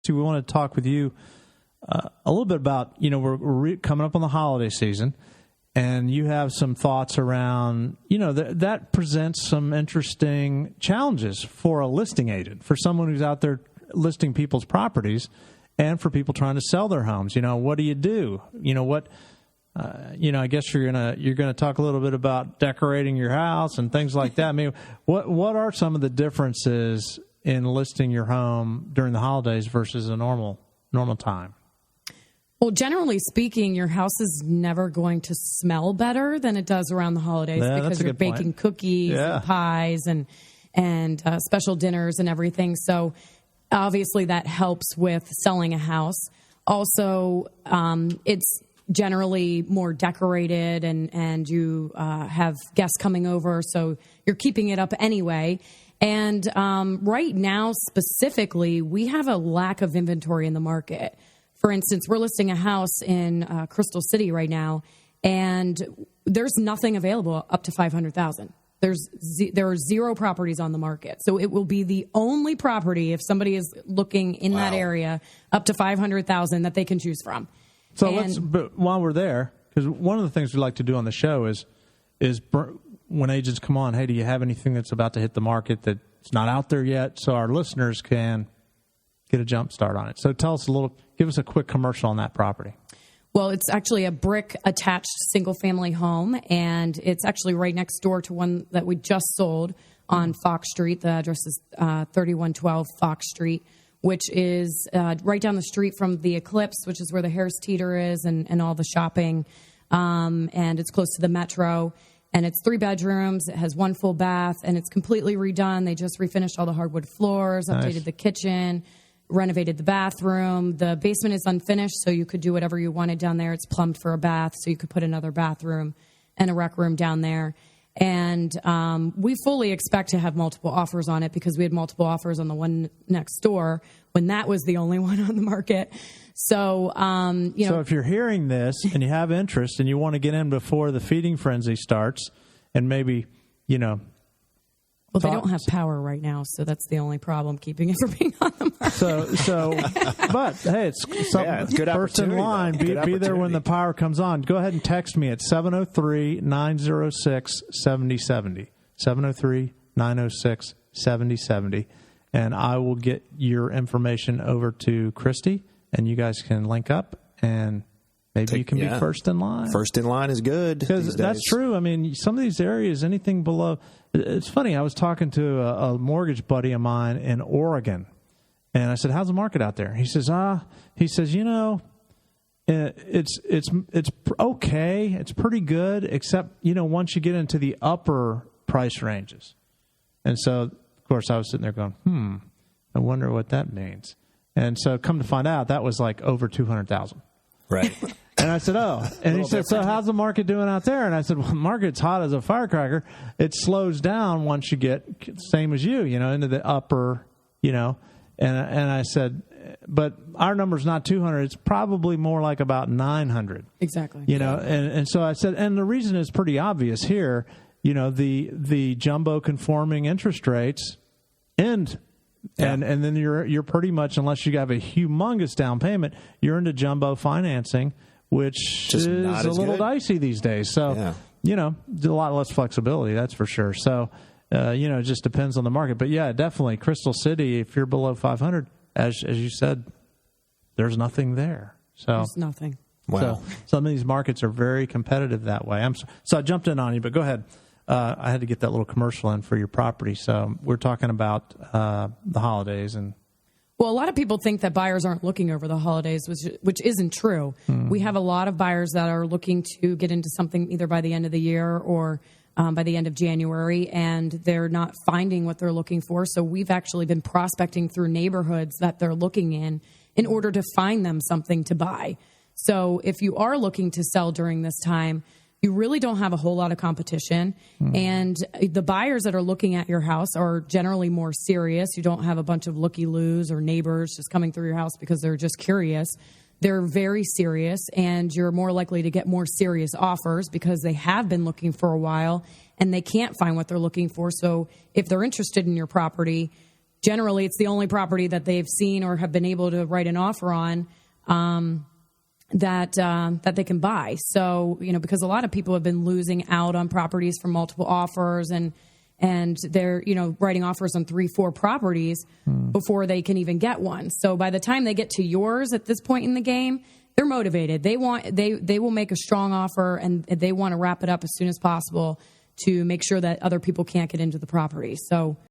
Kristy, we want to talk with you a little bit about, we're coming up on the holiday season, and you have some thoughts around, that presents some interesting challenges for a listing agent, for someone who's out there listing people's properties, and for people trying to sell their homes. What do you do? I guess you're gonna talk a little bit about decorating your house and things like that. I mean, what are some of the differences in listing your home during the holidays versus a normal time? Well, generally speaking, your house is never going to smell better than it does around the holidays because you're baking cookies and pies and special dinners and everything. So obviously that helps with selling a house. Also, it's generally more decorated and you have guests coming over, so you're keeping it up anyway. And right now, specifically, we have a lack of inventory in the market. For instance, we're listing a house in Crystal City right now, and there's nothing available up to $500,000. There are zero properties on the market. So it will be the only property, if somebody is looking in that area, up to $500,000 that they can choose from. So but while we're there, because one of the things we like to do on the show is when agents come on, hey, do you have anything that's about to hit the market that's not out there yet, so our listeners can get a jump start on it. So give us a quick commercial on that property. Well, it's actually a brick attached single family home, and it's actually right next door to one that we just sold on Fox Street. The address is 3112 Fox Street, which is right down the street from the Eclipse, which is where the Harris Teeter is and all the shopping. And it's close to the Metro. And it's 3 bedrooms. It has 1 full bath, and it's completely redone. They just refinished all the hardwood floors, updated the kitchen, renovated the bathroom. The basement is unfinished, so you could do whatever you wanted down there. It's plumbed for a bath, so you could put another bathroom and a rec room down there. And we fully expect to have multiple offers on it because we had multiple offers on the one next door when that was the only one on the market. So, So if you're hearing this and you have interest and you want to get in before the feeding frenzy starts and maybe, Well, they don't have power right now, so that's the only problem keeping it from being on the market. But hey, it's good first in line. Be there when the power comes on. Go ahead and text me at 703-906-7070. 703-906-7070. And I will get your information over to Kristy, and you guys can link up, and maybe you can be first in line. First in line is good. Because that's true. I mean, some of these areas, anything below. It's funny. I was talking to a mortgage buddy of mine in Oregon, and I said, "How's the market out there?" He says, it's okay. It's pretty good, except once you get into the upper price ranges." And so, of course, I was sitting there going, I wonder what that means. And so, come to find out, that was like over $200,000. Right. And I said, and he said, so how's the market doing out there? And I said, well, the market's hot as a firecracker. It slows down once you get, same as you, into the upper, and I said, but our number's not 200. It's probably more like about 900. Exactly. And so I said, and the reason is pretty obvious here, the jumbo conforming interest rates end. Yeah. And then you're pretty much, unless you have a humongous down payment, you're into jumbo financing, which is a little dicey these days. So, a lot less flexibility, that's for sure. So, it just depends on the market. But, yeah, definitely, Crystal City, if you're below 500, as you said, there's nothing there. So there's nothing. Wow. So some of these markets are very competitive that way. So I jumped in on you, but go ahead. I had to get that little commercial in for your property. So we're talking about the holidays. Well, a lot of people think that buyers aren't looking over the holidays, which isn't true. We have a lot of buyers that are looking to get into something either by the end of the year or by the end of January, and they're not finding what they're looking for. So we've actually been prospecting through neighborhoods that they're looking in order to find them something to buy. So if you are looking to sell during this time, you really don't have a whole lot of competition. And the buyers that are looking at your house are generally more serious. You don't have a bunch of looky-loos or neighbors just coming through your house because they're just curious. They're very serious, and you're more likely to get more serious offers because they have been looking for a while and they can't find what they're looking for. So if they're interested in your property, generally it's the only property that they've seen or have been able to write an offer on that they can buy. So, because a lot of people have been losing out on properties from multiple offers and they're, writing offers on 3-4 properties before they can even get one. So by the time they get to yours at this point in the game, they're motivated. They will make a strong offer, and they want to wrap it up as soon as possible to make sure that other people can't get into the property. So